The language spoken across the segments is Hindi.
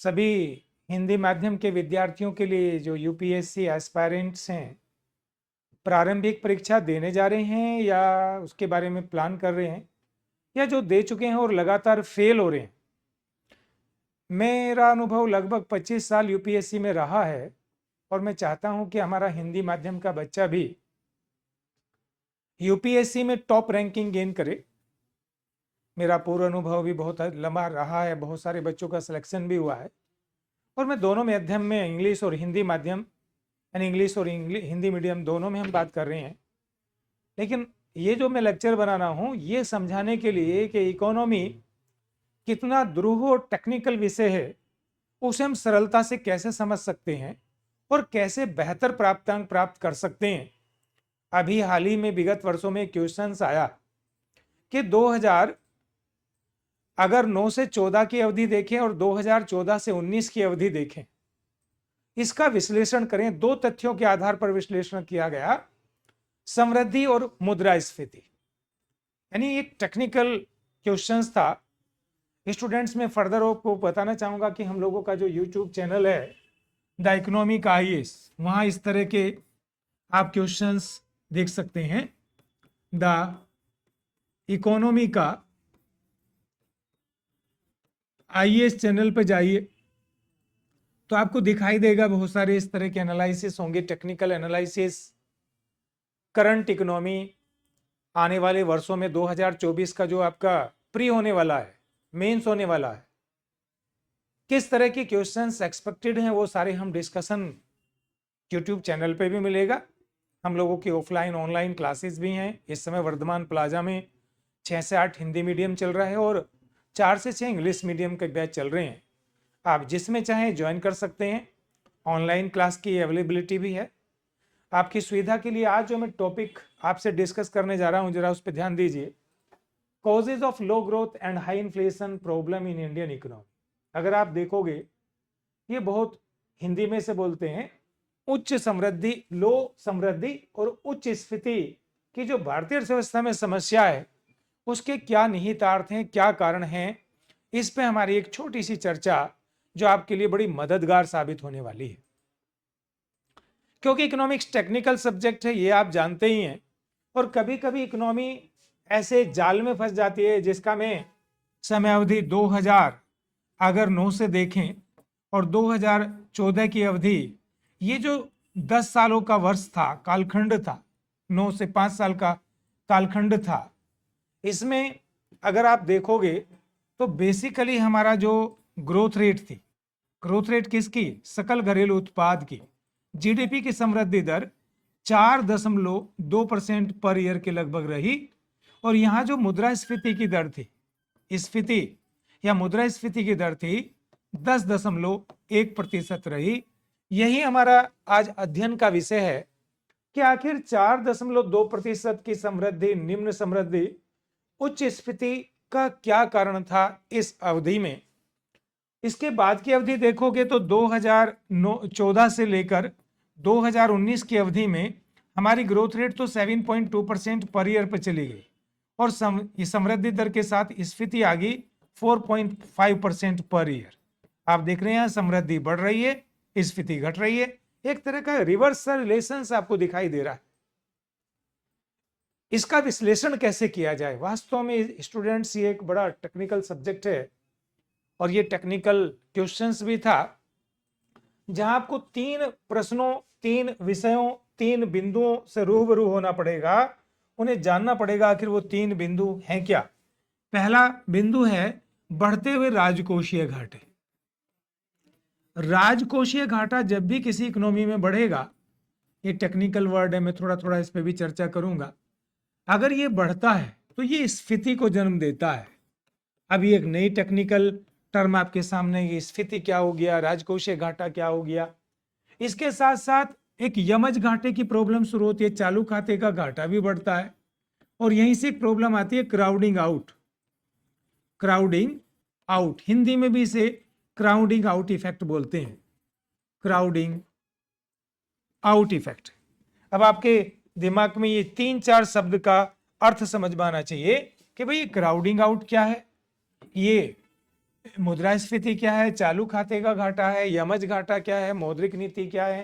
सभी हिंदी माध्यम के विद्यार्थियों के लिए जो यूपीएससी एस्पायरेंट्स हैं, प्रारंभिक परीक्षा देने जा रहे हैं या उसके बारे में प्लान कर रहे हैं, या जो दे चुके हैं और लगातार फेल हो रहे हैं। मेरा अनुभव लगभग 25 साल यूपीएससी में रहा है और मैं चाहता हूं कि हमारा हिंदी माध्यम का बच्चा भी यूपीएससी में टॉप रैंकिंग गेन करे। मेरा पूर्व अनुभव भी बहुत लंबा रहा है, बहुत सारे बच्चों का सिलेक्शन भी हुआ है और मैं दोनों माध्यम में, इंग्लिश और हिंदी माध्यम, यानी इंग्लिश और हिंदी मीडियम दोनों में हम बात कर रहे हैं। लेकिन ये जो मैं लेक्चर बना रहा हूँ ये समझाने के लिए कि इकोनॉमी कितना ध्रुव और टेक्निकल विषय है, उसे हम सरलता से कैसे समझ सकते हैं और कैसे बेहतर प्राप्तांक प्राप्त कर सकते हैं। अभी हाल ही में विगत वर्षों में क्वेश्चन आया कि 2000 अगर 9 से 14 की अवधि देखें और 2014 से 19 की अवधि देखें, इसका विश्लेषण करें। दो तथ्यों के आधार पर विश्लेषण किया गया, समृद्धि और मुद्रास्फीति। यानी एक टेक्निकल क्वेश्चंस था। स्टूडेंट्स में फर्दर को बताना चाहूंगा कि हम लोगों का जो यूट्यूब चैनल है द इकोनॉमिक आईएएस, वहां इस तरह के आप क्वेश्चंस देख सकते हैं। द इकोनॉमी का आईएएस चैनल पर जाइए तो आपको दिखाई देगा बहुत सारे इस तरह के एनालिसिस होंगे, टेक्निकल एनालिसिस। करंट इकोनॉमी आने वाले वर्षों में 2024 का जो आपका प्री होने वाला है, मेंस होने वाला है, किस तरह के क्वेश्चंस एक्सपेक्टेड हैं, वो सारे हम डिस्कशन यूट्यूब चैनल पे भी मिलेगा। हम लोगों की ऑफलाइन ऑनलाइन क्लासेस भी हैं। इस समय वर्धमान प्लाजा में 6 से 8 हिंदी मीडियम चल रहा है और 4 से 6 इंग्लिश मीडियम के बैच चल रहे हैं। आप जिसमें चाहें ज्वाइन कर सकते हैं। ऑनलाइन क्लास की अवेलेबिलिटी भी है। आपकी सुविधा के लिए आज जो मैं टॉपिक आपसे डिस्कस करने जा रहा हूं, जरा उस पर ध्यान दीजिए। Causes of low growth and high inflation problem in Indian economy. अगर आप देखोगे, ये बहुत हिंदी में से बोलते हैं उच्च समृद्धि, लो समृद्धि और उच्च स्फीति की जो भारतीय अर्थव्यवस्था में समस्या है, उसके क्या निहितार्थ हैं, क्या कारण हैं, इस पे हमारी एक छोटी सी चर्चा जो आपके लिए बड़ी मददगार साबित होने वाली है। क्योंकि इकोनॉमिक्स टेक्निकल सब्जेक्ट है, ये आप जानते ही हैं। और कभी कभी इकोनॉमी ऐसे जाल में फंस जाती है जिसका मैं समयावधि 2000 अगर 9 से देखें और 2014 की अवधि, ये जो 10 सालों का वर्ष था, कालखंड था, 9 से 5 साल का कालखंड था, इसमें अगर आप देखोगे तो बेसिकली हमारा जो ग्रोथ रेट थी, ग्रोथ रेट किसकी? सकल घरेलू उत्पाद की, जीडीपी की समृद्धि दर 4.2% पर ईयर के लगभग रही। और यहां जो मुद्रास्फीति की दर थी, स्फीति या मुद्रास्फीति की दर थी 10.1% रही। यही हमारा आज अध्ययन का विषय है कि आखिर 4.2% की समृद्धि, निम्न समृद्धि, उच्च स्फीति का क्या कारण था इस अवधि में। इसके बाद की अवधि देखोगे तो 2014 से लेकर 2019 की अवधि में हमारी ग्रोथ रेट तो 7.2% पर ईयर पर चली गई और समृद्धि दर के साथ स्फीति आ गई 4.5% पर ईयर। आप देख रहे हैं समृद्धि बढ़ रही है, स्फीति घट रही है। एक तरह का रिवर्स रिलेशन आपको दिखाई दे रहा है। इसका विश्लेषण कैसे किया जाए? वास्तव में स्टूडेंट्स, ये एक बड़ा टेक्निकल सब्जेक्ट है और ये टेक्निकल क्वेश्चंस भी था, जहां आपको 3 प्रश्नों, 3 विषयों, 3 बिंदुओं से रूबरू होना पड़ेगा। उन्हें जानना पड़ेगा आखिर वो 3 बिंदु हैं क्या। पहला बिंदु है बढ़ते हुए राजकोषीय घाटे। राजकोषीय घाटा जब भी किसी इकोनॉमी में बढ़ेगा, ये टेक्निकल वर्ड है, मैं थोड़ा थोड़ा इस पे भी चर्चा करूंगा। अगर ये बढ़ता है तो ये स्फीति को जन्म देता है। अभी एक नई टेक्निकल टर्म आपके सामने, ये स्फीति क्या हो गया, राजकोषीय घाटा क्या हो गया। इसके साथ साथ एक यमज घाटे की प्रॉब्लम शुरू होती है, चालू खाते का घाटा भी बढ़ता है और यहीं से एक प्रॉब्लम आती है crowding out. Crowding out, Hindi में भी इसे क्राउडिंग आउट इफेक्ट बोलते हैं, क्राउडिंग आउट इफेक्ट। अब आपके दिमाग में ये 3-4 शब्द का अर्थ समझ में आना चाहिए कि भाई क्राउडिंग आउट क्या है। ये मुद्रास्फीति क्या है, चालू खाते का घाटा है, यमज घाटा क्या है, मौद्रिक नीति क्या है।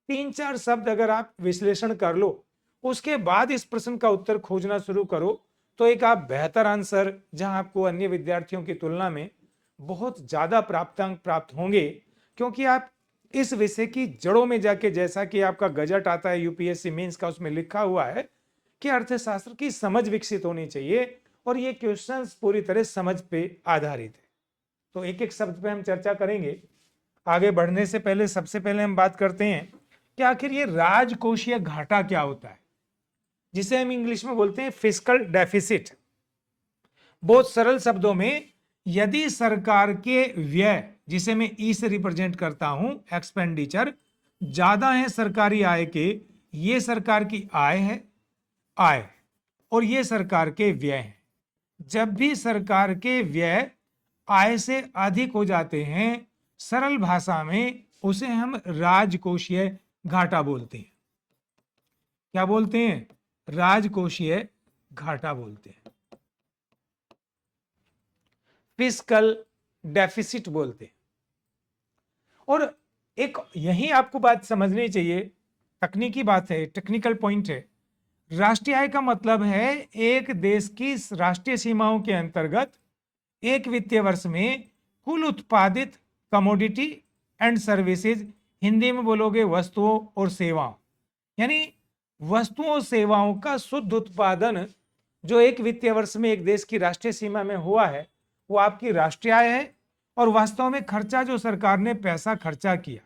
3-4 शब्द अगर आप विश्लेषण कर लो, उसके बाद इस प्रश्न का उत्तर खोजना शुरू करो, तो एक आप बेहतर आंसर, जहां आपको अन्य विद्यार्थियों की तुलना में बहुत ज्यादा प्राप्तांक प्राप्त होंगे, क्योंकि आप इस विषय की जड़ों में जाके, जैसा कि आपका गजट आता है यूपीएससी मेंस का, उसमें लिखा हुआ है कि अर्थशास्त्र की समझ विकसित होनी चाहिए और ये क्वेश्चंस पूरी तरह समझ पे आधारित है। तो एक एक शब्द पे हम चर्चा करेंगे। आगे बढ़ने से पहले सबसे पहले हम बात करते हैं कि आखिर ये राजकोषीय घाटा क्या होता है, जिसे हम इंग्लिश में बोलते हैं फिस्कल डेफिसिट। बहुत सरल शब्दों में, यदि सरकार के व्यय, जिसे मैं ई से रिप्रेजेंट करता हूं, एक्सपेंडिचर ज्यादा है सरकारी आय के, ये सरकार की आय है, आय, और ये सरकार के व्यय है। जब भी सरकार के व्यय आय से अधिक हो जाते हैं, सरल भाषा में उसे हम राजकोषीय घाटा बोलते हैं। क्या बोलते हैं? राजकोषीय घाटा बोलते हैं, फिस्कल डेफिसिट बोलते हैं। और एक यही आपको बात समझनी चाहिए, तकनीकी बात है, टेक्निकल पॉइंट है। राष्ट्रीय आय का मतलब है एक देश की राष्ट्रीय सीमाओं के अंतर्गत एक वित्तीय वर्ष में कुल उत्पादित कमोडिटी एंड सर्विसेज, हिंदी में बोलोगे वस्तुओं और सेवाओं, यानी वस्तुओं सेवाओं का शुद्ध उत्पादन जो एक वित्तीय वर्ष में एक देश की राष्ट्रीय सीमा में हुआ है, वो आपकी राष्ट्रीय आय है। और वास्तव में खर्चा, जो सरकार ने पैसा खर्चा किया,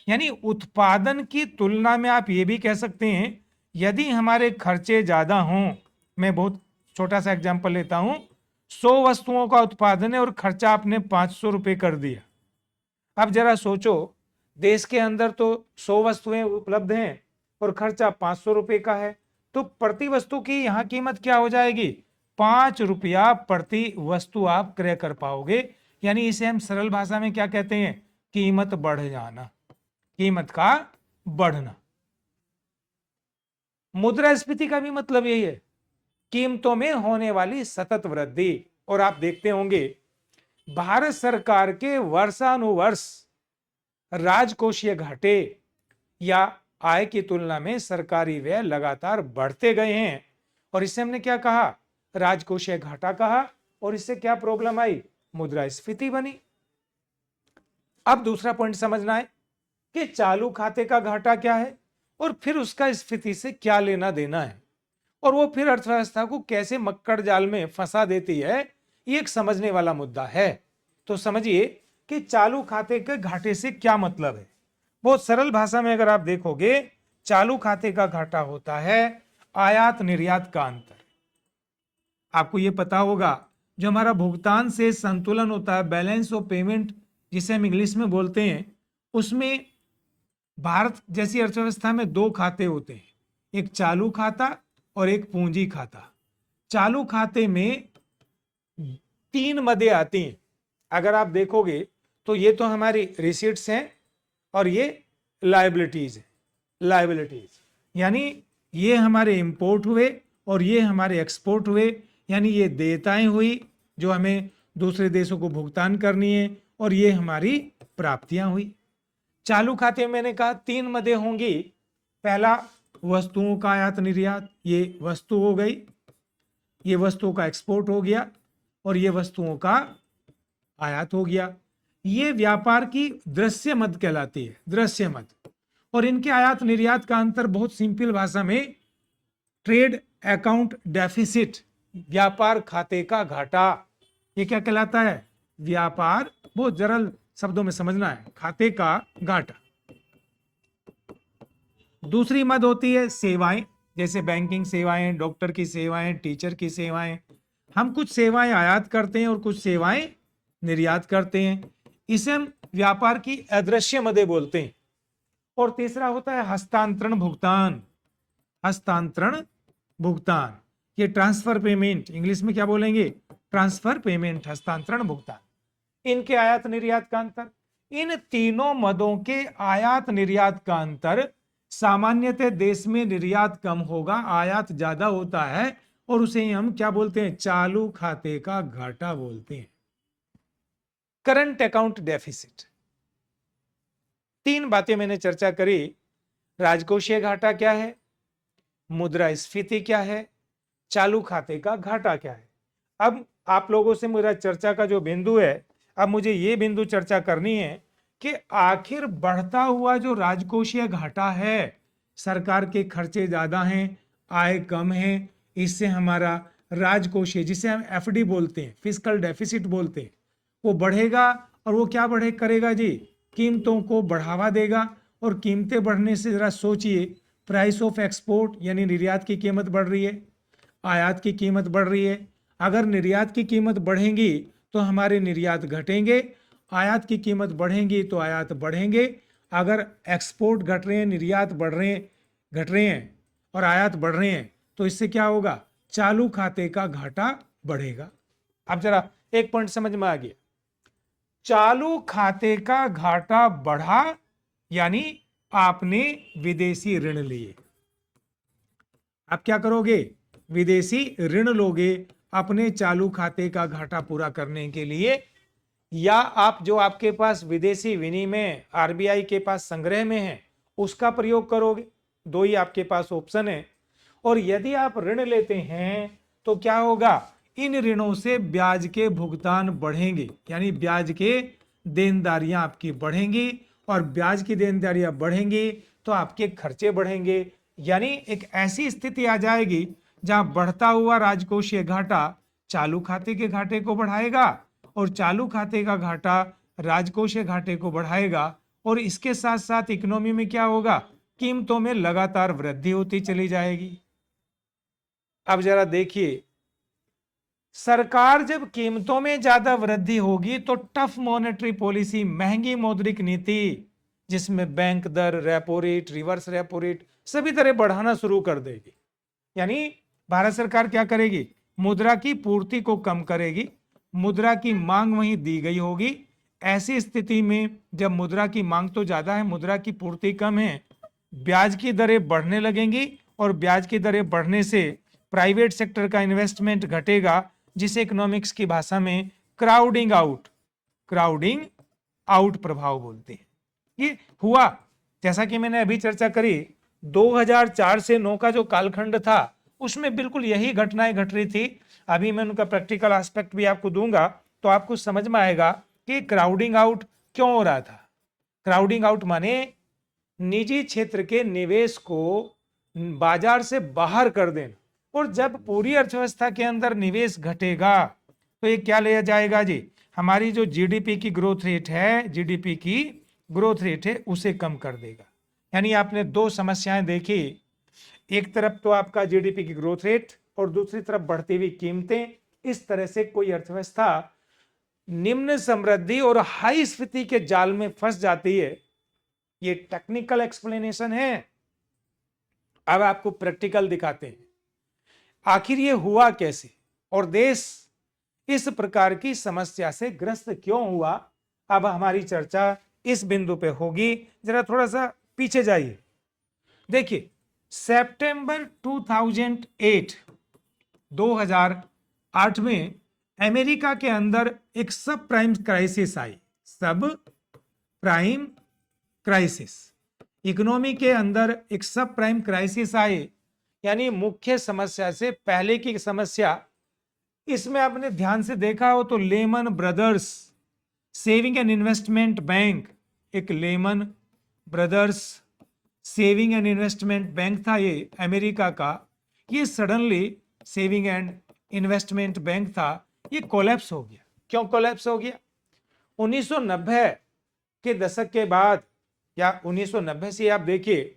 यानी उत्पादन की तुलना में आप ये भी कह सकते हैं, यदि हमारे खर्चे ज्यादा हों, मैं बहुत छोटा सा एग्जांपल लेता हूं, 100 वस्तुओं का उत्पादन है और खर्चा आपने 500 रुपए कर दिया। अब जरा सोचो, देश के अंदर तो 100 वस्तुएं उपलब्ध हैं और खर्चा 500 रुपए का है, तो प्रति वस्तु की यहां कीमत क्या हो जाएगी? 5 रुपया प्रति वस्तु आप क्रय कर पाओगे। यानी इसे हम सरल भाषा में क्या कहते हैं? कीमत बढ़ जाना, कीमत का बढ़ना। मुद्रास्फीति का भी मतलब यही है, कीमतों में होने वाली सतत वृद्धि। और आप देखते होंगे भारत सरकार के वर्षानुवर्ष राजकोषीय घाटे या आय की तुलना में सरकारी व्यय लगातार बढ़ते गए हैं, और इससे हमने क्या कहा? राजकोषीय घाटा कहा। और इससे क्या प्रॉब्लम आई? मुद्रास्फीति बनी। अब दूसरा पॉइंट समझना है कि चालू खाते का घाटा क्या है और फिर उसका स्फीति से क्या लेना देना है, और वो फिर अर्थव्यवस्था को कैसे मक्कड़ जाल में फंसा देती है, ये एक समझने वाला मुद्दा है। तो समझिए कि चालू खाते के घाटे से क्या मतलब है। बहुत सरल भाषा में अगर आप देखोगे, चालू खाते का घाटा होता है आयात निर्यात का अंतर। आपको ये पता होगा, जो हमारा भुगतान से संतुलन होता है, बैलेंस ऑफ पेमेंट जिसे हम इंग्लिश में बोलते हैं, उसमें भारत जैसी अर्थव्यवस्था में 2 खाते होते हैं, एक चालू खाता और एक पूंजी खाता। चालू खाते में 3 मदें आती हैं। अगर आप देखोगे तो ये तो हमारी रिसीट्स हैं और ये लायबिलिटीज है। लायबिलिटीज यानी ये हमारे इंपोर्ट हुए और ये हमारे एक्सपोर्ट हुए, यानी ये देयताएं हुई जो हमें दूसरे देशों को भुगतान करनी है, और ये हमारी प्राप्तियां हुई। चालू खाते में मैंने कहा 3 मदें होंगी। पहला वस्तुओं का आयात निर्यात, ये वस्तु हो गई, ये वस्तुओं का एक्सपोर्ट हो गया, और ये वस्तुओं का आयात हो गया। ये व्यापार की दृश्य मद कहलाती है, दृश्य मद। और इनके आयात निर्यात का अंतर बहुत सिंपल भाषा में ट्रेड अकाउंट डेफिसिट, व्यापार खाते का घाटा, ये क्या कहलाता है? व्यापार, बहुत सरल शब्दों में समझना है, खाते का घाटा। दूसरी मद होती है सेवाएं, जैसे बैंकिंग सेवाएं, डॉक्टर की सेवाएं, टीचर की सेवाएं। हम कुछ सेवाएं आयात करते हैं और कुछ सेवाएं निर्यात करते हैं, इसे हम व्यापार की अदृश्य मदें बोलते हैं। और तीसरा होता है हस्तांतरण भुगतान। हस्तांतरण भुगतान, ये ट्रांसफर पेमेंट, इंग्लिश में क्या बोलेंगे? ट्रांसफर पेमेंट, हस्तांतरण भुगतान। इनके आयात निर्यात का अंतर, इन तीनों मदों के आयात निर्यात का अंतर, सामान्यतः देश में निर्यात कम होगा, आयात ज्यादा होता है, और उसे हम क्या बोलते हैं? चालू खाते का घाटा बोलते हैं। Current account deficit. तीन बातें मैंने चर्चा करी, राजकोषीय घाटा क्या है, मुद्रास्फीति क्या है, चालू खाते का घाटा क्या है। अब आप लोगों से मेरा चर्चा का जो बिंदु है, अब मुझे ये बिंदु चर्चा करनी है कि आखिर बढ़ता हुआ जो राजकोषीय घाटा है, सरकार के खर्चे ज्यादा हैं, आय कम है, इससे हमारा राजकोषीय, जिसे हम एफडी बोलते हैं, फिस्कल डेफिसिट बोलते हैं, वो बढ़ेगा। और वो क्या बढ़े करेगा जी, कीमतों को बढ़ावा देगा। और कीमतें बढ़ने से जरा सोचिए, प्राइस ऑफ एक्सपोर्ट यानी निर्यात की कीमत बढ़ रही है, आयात की कीमत बढ़ रही है। अगर निर्यात की कीमत बढ़ेगी तो हमारे निर्यात घटेंगे, आयात की कीमत बढ़ेगी तो आयात बढ़ेंगे। अगर एक्सपोर्ट घट रहे हैं, निर्यात बढ़ रहे हैं, घट रहे हैं और आयात बढ़ रहे हैं, तो इससे क्या होगा, चालू खाते का घाटा बढ़ेगा। अब जरा एक पॉइंट समझ में आ गया, चालू खाते का घाटा बढ़ा यानी आपने विदेशी ऋण लिए। आप क्या करोगे, विदेशी ऋण लोगे अपने चालू खाते का घाटा पूरा करने के लिए, या आप जो आपके पास विदेशी विनिमय आरबीआई के पास संग्रह में है उसका प्रयोग करोगे। दो ही आपके पास ऑप्शन है। और यदि आप ऋण लेते हैं तो क्या होगा, इन ऋणों से ब्याज के भुगतान बढ़ेंगे, यानी ब्याज के देनदारियां आपकी बढ़ेंगी, और ब्याज की देनदारियां बढ़ेंगी तो आपके खर्चे बढ़ेंगे। यानी एक ऐसी स्थिति आ जाएगी जहां बढ़ता हुआ राजकोषीय घाटा चालू खाते के घाटे को बढ़ाएगा और चालू खाते का घाटा राजकोषीय घाटे को बढ़ाएगा। और इसके साथ साथ इकोनॉमी में क्या होगा, कीमतों में लगातार वृद्धि होती चली जाएगी। अब जरा देखिए, सरकार जब कीमतों में ज्यादा वृद्धि होगी तो टफ मॉनेटरी पॉलिसी, महंगी मौद्रिक नीति, जिसमें बैंक दर, repo rate, reverse repo rate सभी तरह बढ़ाना शुरू कर देगी। यानी भारत सरकार क्या करेगी, मुद्रा की पूर्ति को कम करेगी, मुद्रा की मांग वहीं दी गई होगी। ऐसी स्थिति में जब मुद्रा की मांग तो ज्यादा है, मुद्रा की पूर्ति कम है, ब्याज की दरें बढ़ने लगेंगी, और ब्याज की दरें बढ़ने से प्राइवेट सेक्टर का इन्वेस्टमेंट घटेगा, जिसे इकोनॉमिक्स की भाषा में क्राउडिंग आउट प्रभाव बोलते हैं। ये हुआ, जैसा कि मैंने अभी चर्चा करी, 2004 से 9 का जो कालखंड था उसमें बिल्कुल यही घटनाएं घट रही थी। अभी मैं उनका प्रैक्टिकल एस्पेक्ट भी आपको दूंगा तो आपको समझ में आएगा कि क्राउडिंग आउट क्यों हो रहा था। क्राउडिंग आउट माने निजी क्षेत्र के निवेश को बाजार से बाहर कर देना। और जब पूरी अर्थव्यवस्था के अंदर निवेश घटेगा तो ये क्या लिया जाएगा जी, हमारी जो जीडीपी की ग्रोथ रेट है, जीडीपी की ग्रोथ रेट है, उसे कम कर देगा। यानी आपने दो समस्याएं देखी, एक तरफ तो आपका जीडीपी की ग्रोथ रेट और दूसरी तरफ बढ़ती हुई कीमतें। इस तरह से कोई अर्थव्यवस्था निम्न समृद्धि और हाई स्फीति के जाल में फंस जाती है। ये टेक्निकल एक्सप्लेनेशन है। अब आपको प्रैक्टिकल दिखाते हैं आखिर ये हुआ कैसे और देश इस प्रकार की समस्या से ग्रस्त क्यों हुआ। अब हमारी चर्चा इस बिंदु पे होगी। जरा थोड़ा सा पीछे जाइए, देखिए सितंबर 2008 में अमेरिका के अंदर एक सब प्राइम क्राइसिस आई। सब प्राइम क्राइसिस, इकोनॉमी के अंदर एक सब प्राइम क्राइसिस आए, यानी मुख्य समस्या से पहले की समस्या। इसमें आपने ध्यान से देखा हो तो Lehman Brothers saving and investment bank, एक Lehman Brothers saving and investment bank था ये अमेरिका का। ये suddenly saving and investment bank था, ये कोलैप्स हो गया। क्यों कोलैप्स हो गया? 1990 के दशक के बाद या 1990 से आप देखिए,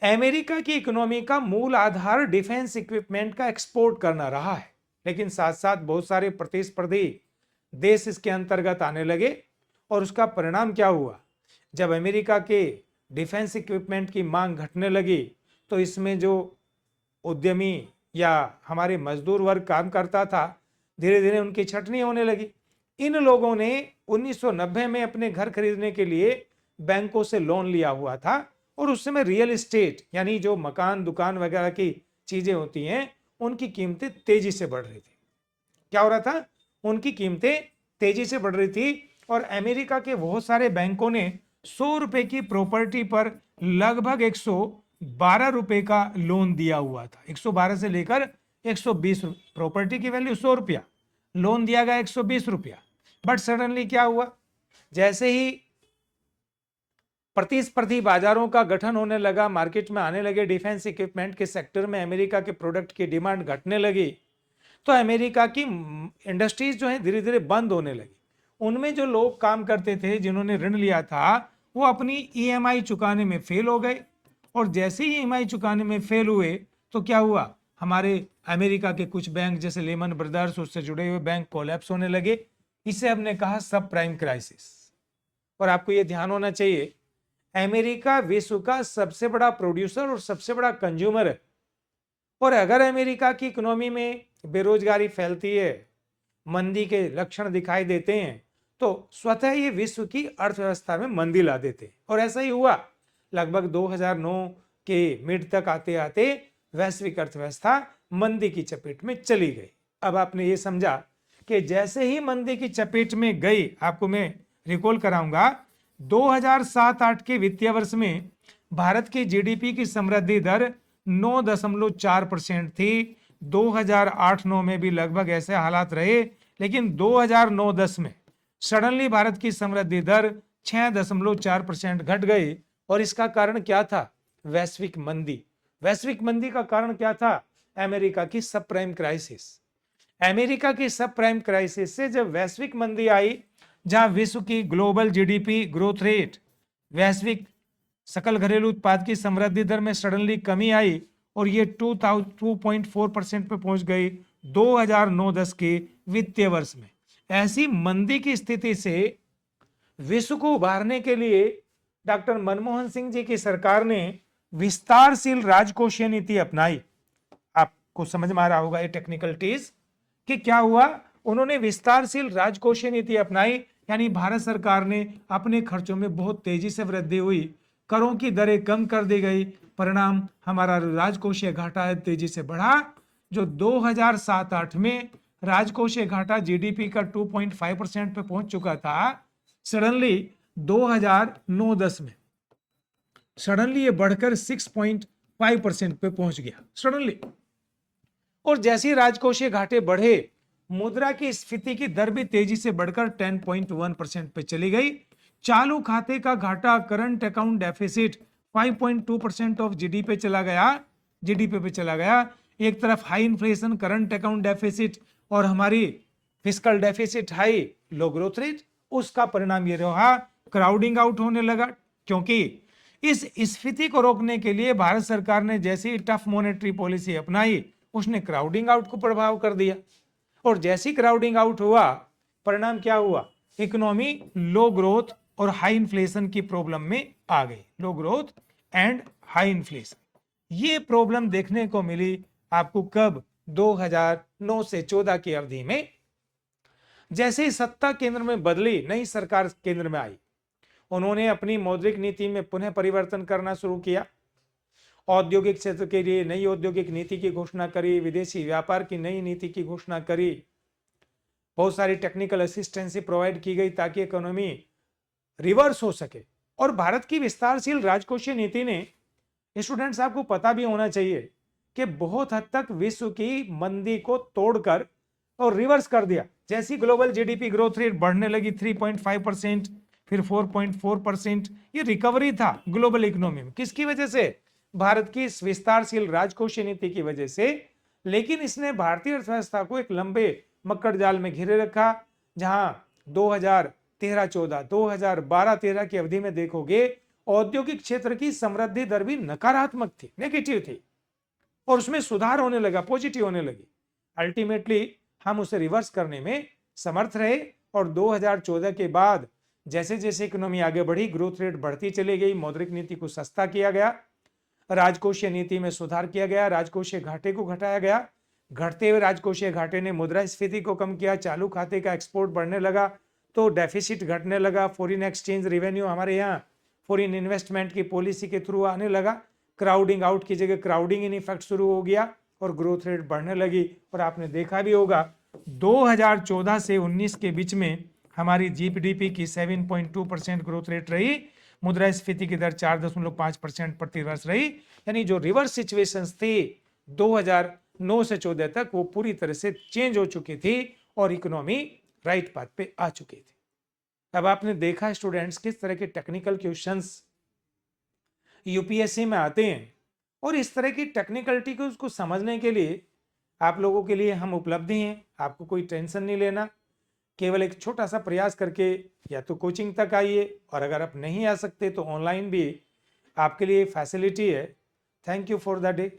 अमेरिका की इकोनॉमी का मूल आधार डिफेंस इक्विपमेंट का एक्सपोर्ट करना रहा है, लेकिन साथ साथ बहुत सारे प्रतिस्पर्धी देश इसके अंतर्गत आने लगे। और उसका परिणाम क्या हुआ, जब अमेरिका के डिफेंस इक्विपमेंट की मांग घटने लगी तो इसमें जो उद्यमी या हमारे मजदूर वर्ग काम करता था, धीरे धीरे उनकी छटनी होने लगी। इन लोगों ने 1990 में अपने घर खरीदने के लिए बैंकों से लोन लिया हुआ था, और उस समय रियल एस्टेट यानी जो मकान दुकान वगैरह की चीजें होती हैं उनकी कीमतें तेजी से बढ़ रही थी। क्या हो रहा था, उनकी कीमतें तेजी से बढ़ रही थी और अमेरिका के बहुत सारे बैंकों ने 100 रुपए की प्रॉपर्टी पर लगभग 112 रुपए का लोन दिया हुआ था। 112 से लेकर 120, प्रॉपर्टी की वैल्यू 100 रुपया, लोन दिया गया 120 रुपया। बट सडनली क्या हुआ, जैसे ही प्रतिस्पर्धी बाजारों का गठन होने लगा, मार्केट में आने लगे डिफेंस इक्विपमेंट के सेक्टर में अमेरिका के प्रोडक्ट की डिमांड घटने लगी, तो अमेरिका की इंडस्ट्रीज जो है धीरे धीरे बंद होने लगी। उनमें जो लोग काम करते थे, जिन्होंने ऋण लिया था, वो अपनी ईएमआई चुकाने में फेल हो गए। और जैसे ही ईएमआई चुकाने में फेल हुए तो क्या हुआ, हमारे अमेरिका के कुछ बैंक जैसे लेमन ब्रदर्स, उससे जुड़े हुए बैंक कोलैप्स होने लगे। इसे हमने कहा सब प्राइम क्राइसिस। और आपको यह ध्यान होना चाहिए, अमेरिका विश्व का सबसे बड़ा प्रोड्यूसर और सबसे बड़ा कंज्यूमर है। और अगर अमेरिका की इकोनॉमी में बेरोजगारी फैलती है, मंदी के लक्षण दिखाई देते हैं, तो स्वतः ये विश्व की अर्थव्यवस्था में मंदी ला देते। और ऐसा ही हुआ, लगभग 2009 के मिड तक आते आते वैश्विक अर्थव्यवस्था मंदी की चपेट में चली गई। अब आपने ये समझा कि जैसे ही मंदी की चपेट में गई, आपको मैं रिकॉल कराऊंगा, 2007-8 के वित्तीय वर्ष में भारत की जीडीपी की समृद्धि दर 9.4% थी। 2008-9 में भी लगभग ऐसे हालात रहे, लेकिन 2009-10 में सडनली भारत की समृद्धि दर 6.4% घट गई। और इसका कारण क्या था, वैश्विक मंदी। वैश्विक मंदी का कारण क्या था, अमेरिका की सब प्राइम क्राइसिस। अमेरिका की सब प्राइम क्राइसिस से जब वैश्विक मंदी आई, जहां विश्व की ग्लोबल जीडीपी ग्रोथ रेट, वैश्विक सकल घरेलू उत्पाद की समृद्धि दर में सडनली कमी आई और ये 2.4% पे पहुंच गई 2009-10 के वित्तीय वर्ष में। ऐसी मंदी की स्थिति से विश्व को उभारने के लिए डॉक्टर मनमोहन सिंह जी की सरकार ने विस्तारशील राजकोषीय नीति अपनाई। आपको समझ में आ रहा होगा ये टेक्निकलिटीज कि क्या हुआ, उन्होंने विस्तारशील राजकोषीय नीति अपनाई, यानी भारत सरकार ने अपने खर्चों में बहुत तेजी से वृद्धि हुई, करों की दरें कम कर दी गई, परिणाम हमारा राजकोषीय घाटा तेजी से बढ़ा, जो 2007-8 में राजकोषीय घाटा जीडीपी का 2.5% पे पहुंच चुका था, सडनली 2009-10 में सडनली ये बढ़कर 6.5% पे पहुंच गया सडनली। और जैसे राजकोषीय घाटे बढ़े, मुद्रा की स्फीति की दर भी तेजी से बढ़कर 10.1% पे चली गई। चालू खाते का घाटा, current account deficit 5.2% of GDP पे चला गया। एक तरफ high inflation, current account deficit और हमारी फिस्कल डेफिसिट हाई, लो ग्रोथ रेट, उसका परिणाम ये रहा, क्राउडिंग आउट होने लगा। क्योंकि इस स्फीति को रोकने के लिए भारत सरकार ने जैसी टफ मॉनेटरी पॉलिसी अपनाई, उसने क्राउडिंग आउट को प्रभाव कर दिया। और जैसी क्राउडिंग आउट हुआ, परिणाम क्या हुआ, इकोनॉमी लो ग्रोथ और हाई इन्फ्लेशन की प्रॉब्लम में आ गई। लो ग्रोथ एंड हाई इन्फ्लेशन, ये प्रॉब्लम देखने को मिली आपको कब, 2009 से 14 की अवधि में। जैसे ही सत्ता केंद्र में बदली, नई सरकार केंद्र में आई, उन्होंने अपनी मौद्रिक नीति में पुनः परिवर्तन करना शुरू किया। औद्योगिक क्षेत्र के लिए नई औद्योगिक नीति की घोषणा करी, विदेशी व्यापार की नई नीति की घोषणा करी, बहुत सारी टेक्निकल असिस्टेंसी प्रोवाइड की गई ताकि इकोनॉमी रिवर्स हो सके। और भारत की विस्तारशील राजकोषीय नीति ने, स्टूडेंट्स आपको पता भी होना चाहिए कि बहुत हद तक विश्व की मंदी को तोड़कर और रिवर्स कर दिया। जैसी ग्लोबल जीडीपी ग्रोथ रेट बढ़ने लगी 3.5%, फिर 4.4%, ये रिकवरी था ग्लोबल इकोनॉमी में। किसकी वजह से, भारत की विस्तारशील राजकोषीय नीति की वजह से। लेकिन इसने भारतीय अर्थव्यवस्था को एक लंबे मक्कड़ जाल में घेरे रखा, जहां 2013-14, 2012-13 की अवधि में देखोगे, औद्योगिक क्षेत्र की समृद्धि दर भी नकारात्मक थी, नेगेटिव थी, और उसमें सुधार होने लगा, पॉजिटिव होने लगी। अल्टीमेटली हम उसे रिवर्स करने में समर्थ रहे। और 2014 के बाद जैसे जैसे इकोनॉमी आगे बढ़ी, ग्रोथ रेट बढ़ती चली गई, मौद्रिक नीति को सस्ता किया गया, राजकोषीय नीति में सुधार किया गया, राजकोषीय घाटे को घटाया गया। घटते हुए राजकोषीय घाटे ने मुद्रास्फीति को कम किया, चालू खाते का एक्सपोर्ट बढ़ने लगा तो डेफिसिट घटने लगा, फॉरेन एक्सचेंज रेवेन्यू हमारे यहाँ फॉरेन इन्वेस्टमेंट की पॉलिसी के थ्रू आने लगा, क्राउडिंग आउट की जगह क्राउडिंग इन इफेक्ट शुरू हो गया और ग्रोथ रेट बढ़ने लगी। और आपने देखा भी होगा 2014 से 19 के बीच में हमारी जीडीपी की 7.2% ग्रोथ रेट रही, मुद्रास्फीति की दर 4.5% प्रति वर्ष रही, यानी जो रिवर्स सिचुएशंस थी 2009 से 14 तक वो पूरी तरह से चेंज हो चुकी थी और इकोनॉमी राइट पाथ पे आ चुकी थी। अब आपने देखा स्टूडेंट्स किस तरह के टेक्निकल क्वेश्चंस यूपीएससी में आते हैं, और इस तरह की टेक्निकलिटी को उसको समझने के लिए आप लोगों के लिए हम उपलब्ध हैं। आपको कोई टेंशन नहीं लेना, केवल एक छोटा सा प्रयास करके या तो कोचिंग तक आइए, और अगर आप नहीं आ सकते तो ऑनलाइन भी आपके लिए फैसिलिटी है। Thank you for the day.